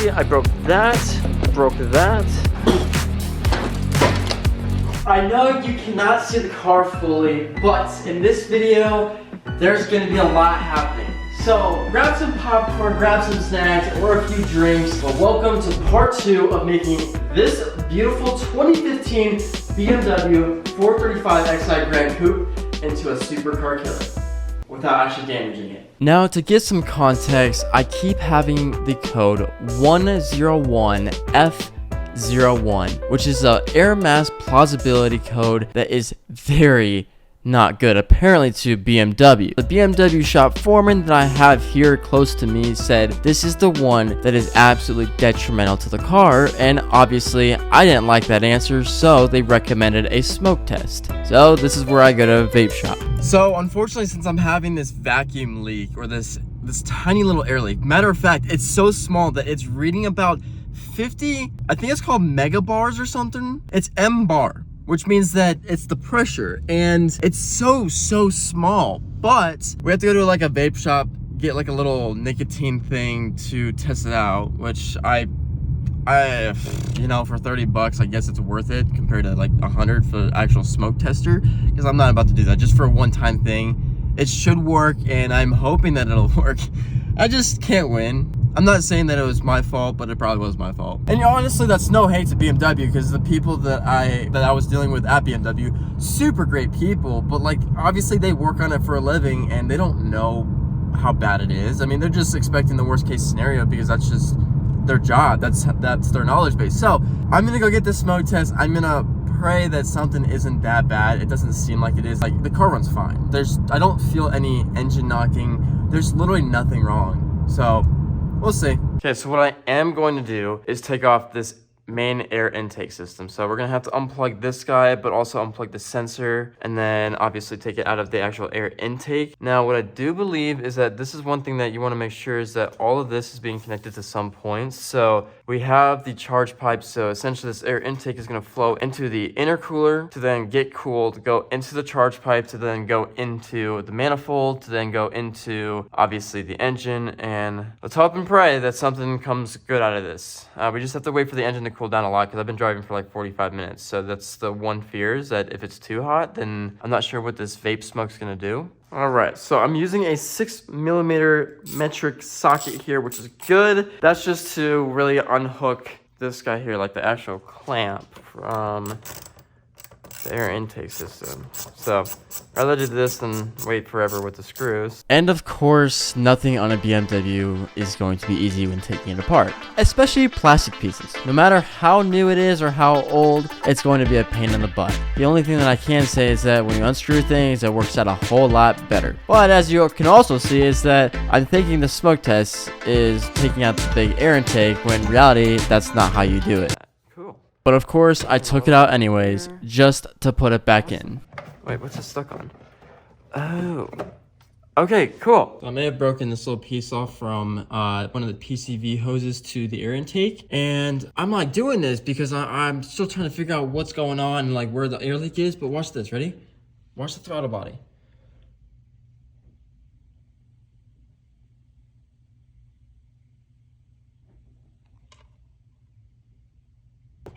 see, I broke that. I know you cannot see the car fully, but in this video, there's gonna be a lot happening. So grab some popcorn, grab some snacks, or a few drinks. But welcome to part 2 of making this beautiful 2015 BMW 435xi Grand Coupe into a supercar killer without actually damaging it. Now, to get some context, I keep having the code 101F01, which is a air mass plausibility code that is very not good, apparently, to BMW. The BMW shop foreman that I have here close to me said this is the one that is absolutely detrimental to the car, and obviously I didn't like that answer, so they recommended a smoke test. So this is where I go to a vape shop. So unfortunately, since I'm having this vacuum leak, or this tiny little air leak, matter of fact, it's so small that it's reading about 50, I think it's called megabars or something. It's M bar, which means that it's the pressure, and it's so small. But we have to go to like a vape shop, get like a little nicotine thing to test it out, which I you know, for 30 bucks, I guess it's worth it compared to like 100 for the actual smoke tester, because I'm not about to do that just for a one-time thing. It should work, and I'm hoping that it'll work. I just can't win. I'm not saying that it was my fault, but it probably was my fault. And honestly, that's no hate to BMW, because the people that I was dealing with at BMW, super great people, but like obviously they work on it for a living and they don't know how bad it is. I mean, they're just expecting the worst case scenario because that's just their job. That's their knowledge base. So I'm gonna go get this smoke test. I'm gonna pray that something isn't that bad. It doesn't seem like it is. Like, the car runs fine. I don't feel any engine knocking. There's literally nothing wrong. So we'll see. Okay, so what I am going to do is take off this main air intake system. So we're gonna have to unplug this guy, but also unplug the sensor, and then obviously take it out of the actual air intake. Now, what I do believe is that this is one thing that you want to make sure is that all of this is being connected to some points. So we have the charge pipe. So essentially this air intake is going to flow into the intercooler to then get cooled, go into the charge pipe, to then go into the manifold, to then go into obviously the engine. And let's hope and pray that something comes good out of this. We just have to wait for the engine to cool down a lot, because I've been driving for like 45 minutes. So that's the one fear, is that if it's too hot, then I'm not sure what this vape smoke's gonna do. All right, so I'm using a 6mm metric socket here, which is good. That's just to really unhook this guy here, like the actual clamp from the air intake system. So rather do this than wait forever with the screws. And of course, nothing on a BMW is going to be easy when taking it apart, especially plastic pieces. No matter how new it is or how old, it's going to be a pain in the butt. The only thing that I can say is that when you unscrew things, it works out a whole lot better. But as you can also see, is that I'm thinking the smoke test is taking out the big air intake, when in reality, that's not how you do it. But of course, I took it out anyways, just to put it back in. Wait, what's it stuck on? Oh. Okay, cool. So I may have broken this little piece off from one of the PCV hoses to the air intake. And I'm like doing this because I'm still trying to figure out what's going on and like where the air leak is. But watch this, ready? Watch the throttle body.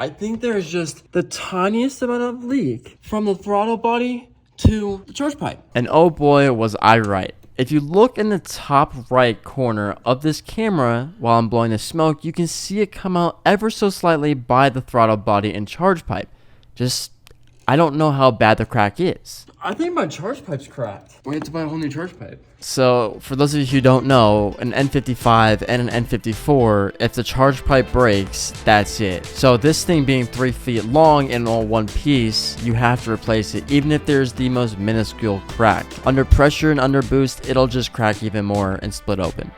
I think there's just the tiniest amount of leak from the throttle body to the charge pipe. And oh boy, was I right. If you look in the top right corner of this camera while I'm blowing the smoke, you can see it come out ever so slightly by the throttle body and charge pipe. I don't know how bad the crack is. I think my charge pipe's cracked. We have to buy a whole new charge pipe. So, for those of you who don't know, an N55 and an N54, if the charge pipe breaks, that's it. So this thing being 3 feet long and all one piece, you have to replace it, even if there's the most minuscule crack. Under pressure and under boost, it'll just crack even more and split open.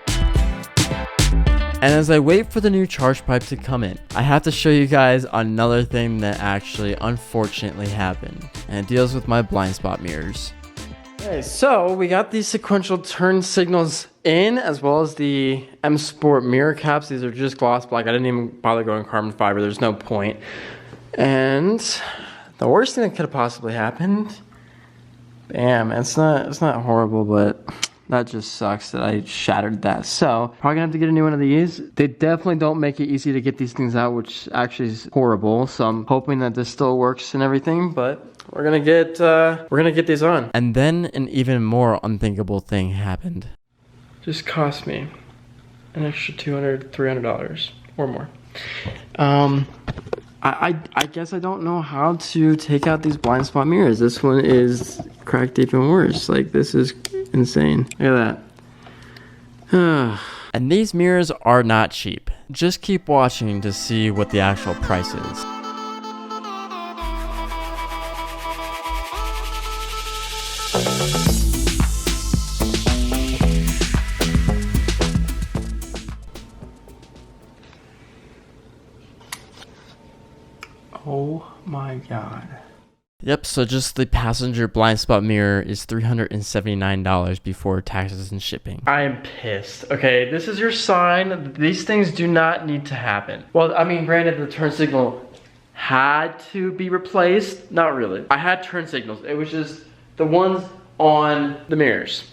And as I wait for the new charge pipe to come in, I have to show you guys another thing that actually unfortunately happened. And it deals with my blind spot mirrors. Okay, so we got these sequential turn signals in, as well as the M Sport mirror caps. These are just gloss black. I didn't even bother going carbon fiber. There's no point. And the worst thing that could have possibly happened, bam, it's not horrible, but That just sucks that I shattered that. So, probably gonna have to get a new one of these. They definitely don't make it easy to get these things out, which actually is horrible. So I'm hoping that this still works and everything, but we're gonna get these on. And then an even more unthinkable thing happened. Just cost me an extra $200, $300 or more. I guess I don't know how to take out these blind spot mirrors. This one is cracked even worse. Like, this is insane. Look at that. And these mirrors are not cheap. Just keep watching to see what the actual price is. Oh my god. Yep, so just the passenger blind spot mirror is $379 before taxes and shipping. I am pissed. Okay, this is your sign. These things do not need to happen. Well, I mean, granted, the turn signal had to be replaced. Not really. I had turn signals. It was just the ones on the mirrors,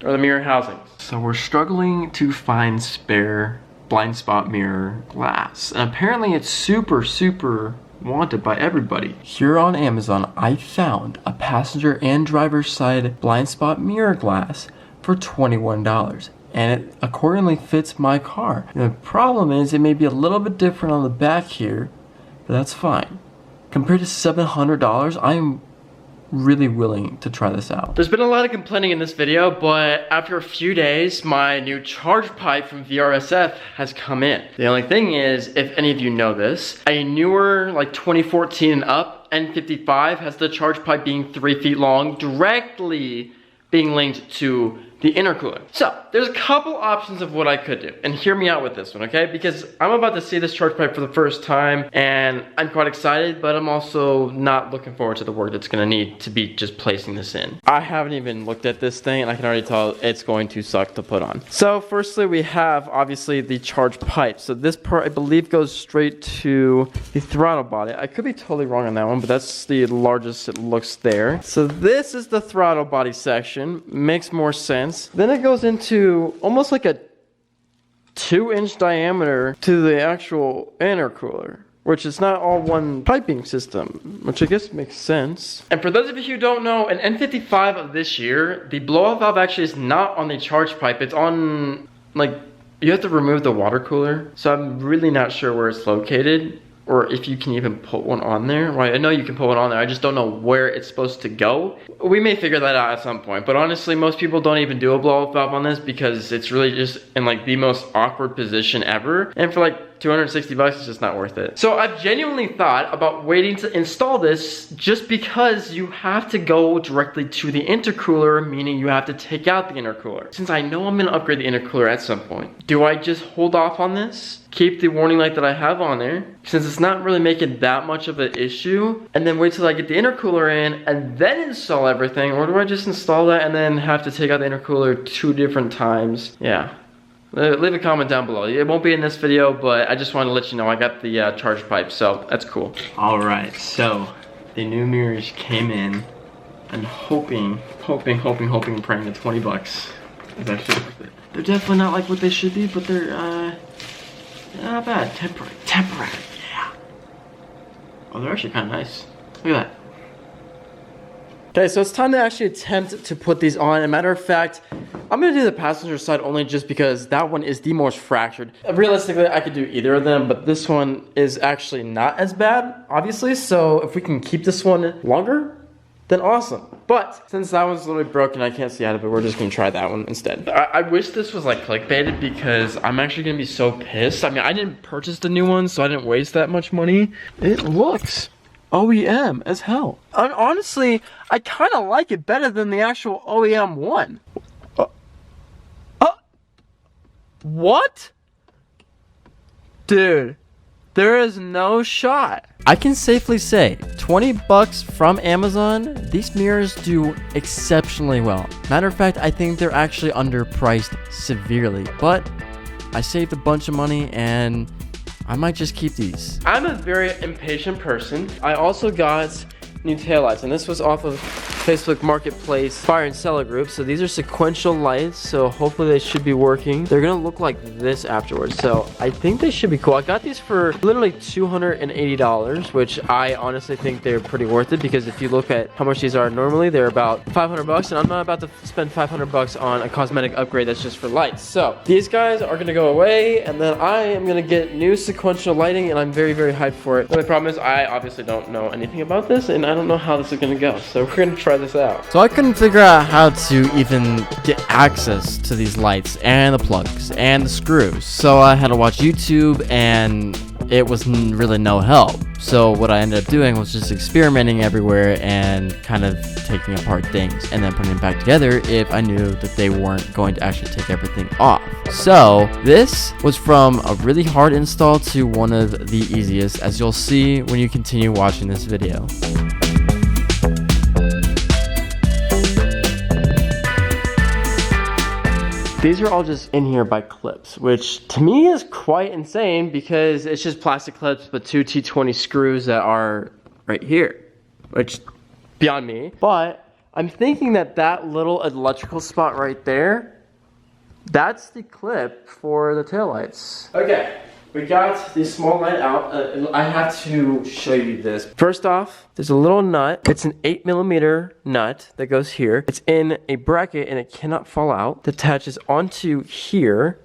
or the mirror housings. So we're struggling to find spare blind spot mirror glass. And apparently it's super wanted by everybody. Here on Amazon, I found a passenger and driver's side blind spot mirror glass for $21. And it accordingly fits my car. And the problem is it may be a little bit different on the back here, but that's fine. Compared to $700, I'm really willing to try this out. There's been a lot of complaining in this video, but after a few days, my new charge pipe from VRSF has come in. The only thing is, if any of you know this, a newer, like 2014 and up, N55 has the charge pipe being 3 feet long, directly being linked to the intercooler. So, there's a couple options of what I could do, and hear me out with this one, okay? Because I'm about to see this charge pipe for the first time, and I'm quite excited, but I'm also not looking forward to the work that's gonna need to be just placing this in. I haven't even looked at this thing, and I can already tell it's going to suck to put on. So, firstly, we have, obviously, the charge pipe. So this part, I believe, goes straight to the throttle body. I could be totally wrong on that one, but that's the largest it looks there. So this is the throttle body section. Makes more sense. Then it goes into almost like a 2-inch diameter to the actual intercooler, which is not all one piping system, which I guess makes sense. And for those of you who don't know, an N55 of this year, the blow-off valve actually is not on the charge pipe. It's on, like, you have to remove the water cooler. So I'm really not sure where it's located, or if you can even put one on there. Well, I know you can put one on there, I just don't know where it's supposed to go. We may figure that out at some point, but honestly, most people don't even do a blow-off valve on this because it's really just in like the most awkward position ever. And for like 260 bucks, it's just not worth it. So I've genuinely thought about waiting to install this just because you have to go directly to the intercooler, meaning you have to take out the intercooler. Since I know I'm gonna upgrade the intercooler at some point, do I just hold off on this? Keep the warning light that I have on there, since it's not really making that much of an issue, and then wait till I get the intercooler in and then install everything, or do I just install that and then have to take out the intercooler 2 different times? Yeah. Leave a comment down below. It won't be in this video, but I just wanted to let you know I got the charge pipe, so that's cool. Alright, so the new mirrors came in, and hoping, and praying that 20 bucks is actually worth it. They're definitely not like what they should be, but they're not bad. Temporary, yeah. Oh, they're actually kind of nice. Look at that. Okay, so it's time to actually attempt to put these on. As a matter of fact, I'm gonna do the passenger side only just because that one is the most fractured. Realistically, I could do either of them, but this one is actually not as bad, obviously. So if we can keep this one longer, then awesome. But since that one's literally broken, I can't see out of it, we're just gonna try that one instead. I wish this was like clickbaited because I'm actually gonna be so pissed. I mean, I didn't purchase the new one, so I didn't waste that much money. It looks OEM as hell. And honestly, I kind of like it better than the actual OEM one. What? Dude, there is no shot. I can safely say, 20 bucks from Amazon, these mirrors do exceptionally well. Matter of fact, I think they're actually underpriced severely, but I saved a bunch of money and I might just keep these. I'm a very impatient person. I also got new taillights, and this was off of Facebook Marketplace buyer and seller group. So these are sequential lights, so hopefully they should be working. They're gonna look like this afterwards, so I think they should be cool. I got these for literally $280, which I honestly think they're pretty worth it, because if you look at how much these are normally, they're about 500 bucks, and I'm not about to spend 500 bucks on a cosmetic upgrade that's just for lights. So these guys are gonna go away, and then I am gonna get new sequential lighting, and I'm very, very hyped for it. The only problem is I obviously don't know anything about this, and I don't know how this is gonna go, so we're gonna try this out. So I couldn't figure out how to even get access to these lights and the plugs and the screws, so I had to watch YouTube, and it was really no help. So what I ended up doing was just experimenting everywhere and kind of taking apart things and then putting them back together if I knew that they weren't going to actually take everything off. So this was from a really hard install to one of the easiest, as you'll see when you continue watching this video. These are all just in here by clips, which to me is quite insane because it's just plastic clips with two T20 screws that are right here, which beyond me. But I'm thinking that that little electrical spot right there, that's the clip for the taillights. Okay, we got the small light out. I have to show you this. First off, there's a little nut. It's an 8mm nut that goes here. It's in a bracket and it cannot fall out. It attaches onto here.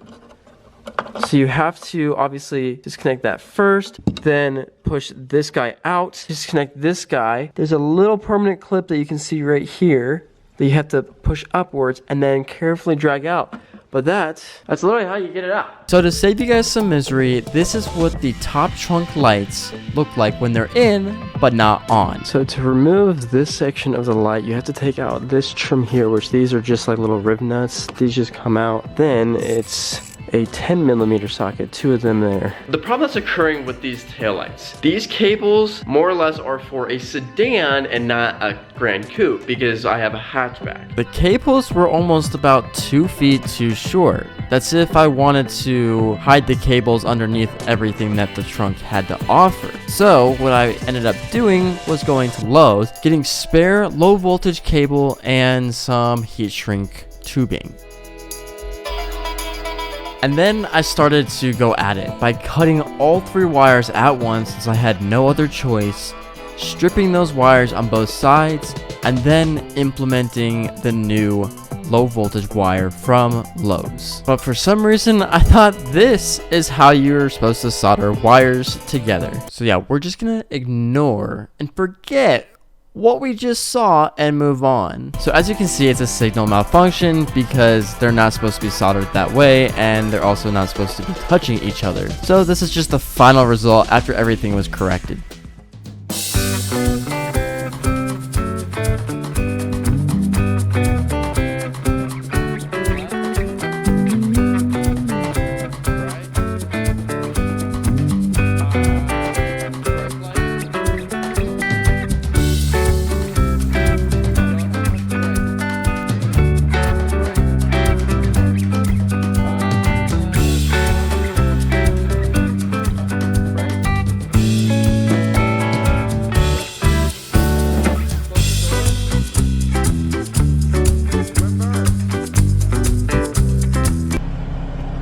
So you have to obviously disconnect that first, then push this guy out, disconnect this guy. There's a little permanent clip that you can see right here that you have to push upwards and then carefully drag out. But that's literally how you get it out. So to save you guys some misery, this is what the top trunk lights look like when they're in, but not on. So to remove this section of the light, you have to take out this trim here, which these are just like little rib nuts. These just come out. Then it's a 10mm socket, two of them there. The problem that's occurring with these taillights, these cables more or less are for a sedan and not a Grand Coupe because I have a hatchback. The cables were almost about 2 feet too short. That's if I wanted to hide the cables underneath everything that the trunk had to offer. So what I ended up doing was going to Lowe's, getting spare low voltage cable and some heat shrink tubing. And then I started to go at it by cutting all 3 wires at once since I had no other choice, stripping those wires on both sides, and then implementing the new low voltage wire from Lowe's. But for some reason, I thought this is how you're supposed to solder wires together. So yeah, we're just gonna ignore and forget what we just saw and move on. So as you can see, it's a signal malfunction because they're not supposed to be soldered that way, and they're also not supposed to be touching each other. So this is just the final result after everything was corrected.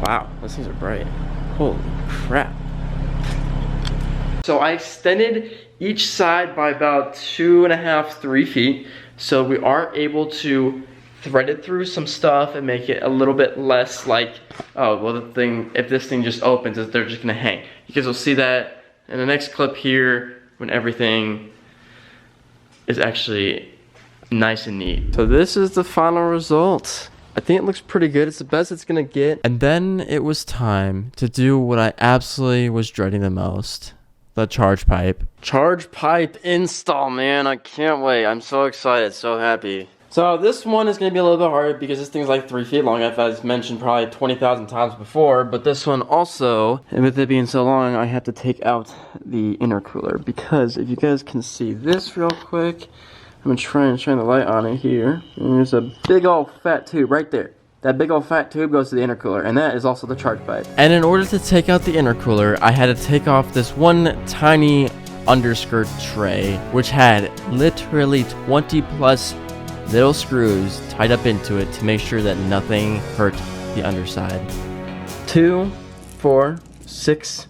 Wow, those things are bright. Holy crap. So I extended each side by about 2.5, 3 feet. So we are able to thread it through some stuff and make it a little bit less like, oh, well, if this thing just opens, they're just gonna hang. You guys will see that in the next clip here when everything is actually nice and neat. So this is the final result. I think it looks pretty good. It's the best it's gonna get. And then it was time to do what I absolutely was dreading the most. The charge pipe. Charge pipe install, man. I can't wait. I'm so excited, so happy. So this one is gonna be a little bit hard because this thing's like 3 feet long, as I've mentioned probably 20,000 times before. But this one also, and with it being so long, I have to take out the intercooler, because if you guys can see this real quick, I'm gonna try and shine the light on it here. And there's a big old fat tube right there. That big old fat tube goes to the intercooler, and that is also the charge pipe. And in order to take out the intercooler, I had to take off this one tiny underskirt tray, which had literally 20 plus little screws tied up into it to make sure that nothing hurt the underside. 2, 4, 6,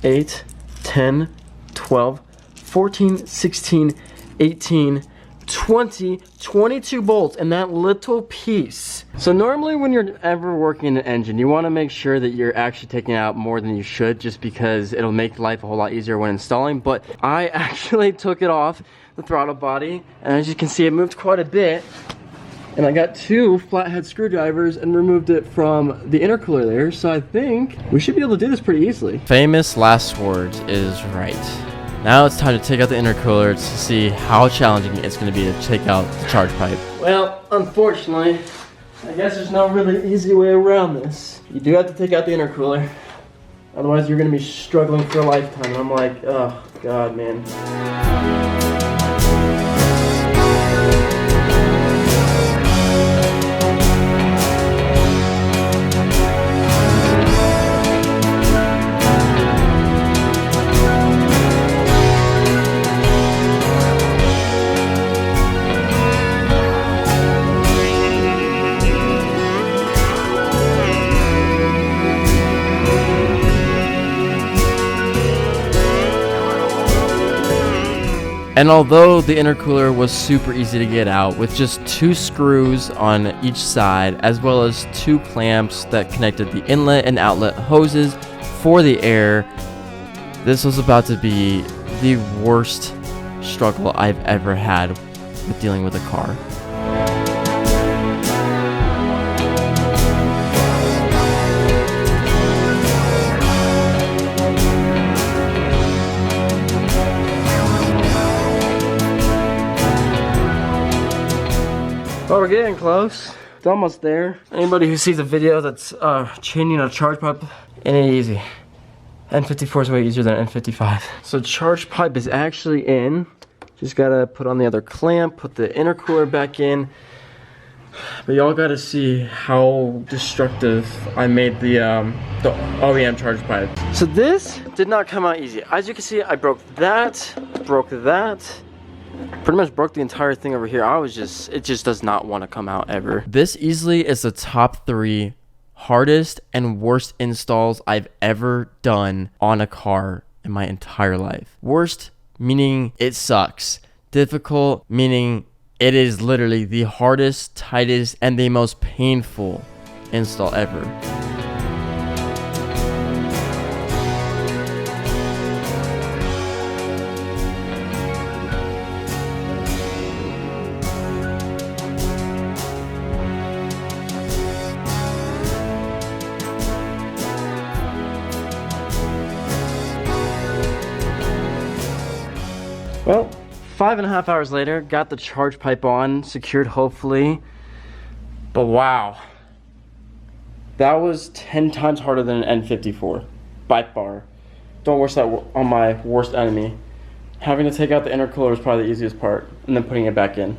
8, 10, 12, 14, 16, 18, 20, 22 bolts in that little piece. So normally when you're ever working in an engine, you want to make sure that you're actually taking out more than you should, just because it'll make life a whole lot easier when installing. But I actually took it off the throttle body, and as you can see, it moved quite a bit. And I got 2 flathead screwdrivers and removed it from the intercooler there. So I think we should be able to do this pretty easily. Famous last words is right. Now it's time to take out the intercooler to see how challenging it's going to be to take out the charge pipe. Well, unfortunately, I guess there's no really easy way around this. You do have to take out the intercooler. Otherwise, you're going to be struggling for a lifetime. And I'm like, oh, God, man. And although the intercooler was super easy to get out with just 2 screws on each side, as well as 2 clamps that connected the inlet and outlet hoses for the air, this was about to be the worst struggle I've ever had with dealing with a car. Well, we're getting close. It's almost there. Anybody who sees a video that's changing a charge pipe, it ain't easy. N54 is way easier than N55. So charge pipe is actually in. Just gotta put on the other clamp, put the intercooler back in. But y'all gotta see how destructive I made the OEM charge pipe. So this did not come out easy. As you can see, I broke that, pretty much broke the entire thing over here. It just does not want to come out ever. This easily is the top 3 hardest and worst installs I've ever done on a car in my entire life. Worst meaning it sucks. Difficult meaning it is literally the hardest, tightest, and the most painful install ever. Well, 5.5 hours later, got the charge pipe on, secured hopefully, but wow, that was 10 times harder than an N54, by far. Don't wish that on my worst enemy. Having to take out the intercooler was probably the easiest part, and then putting it back in.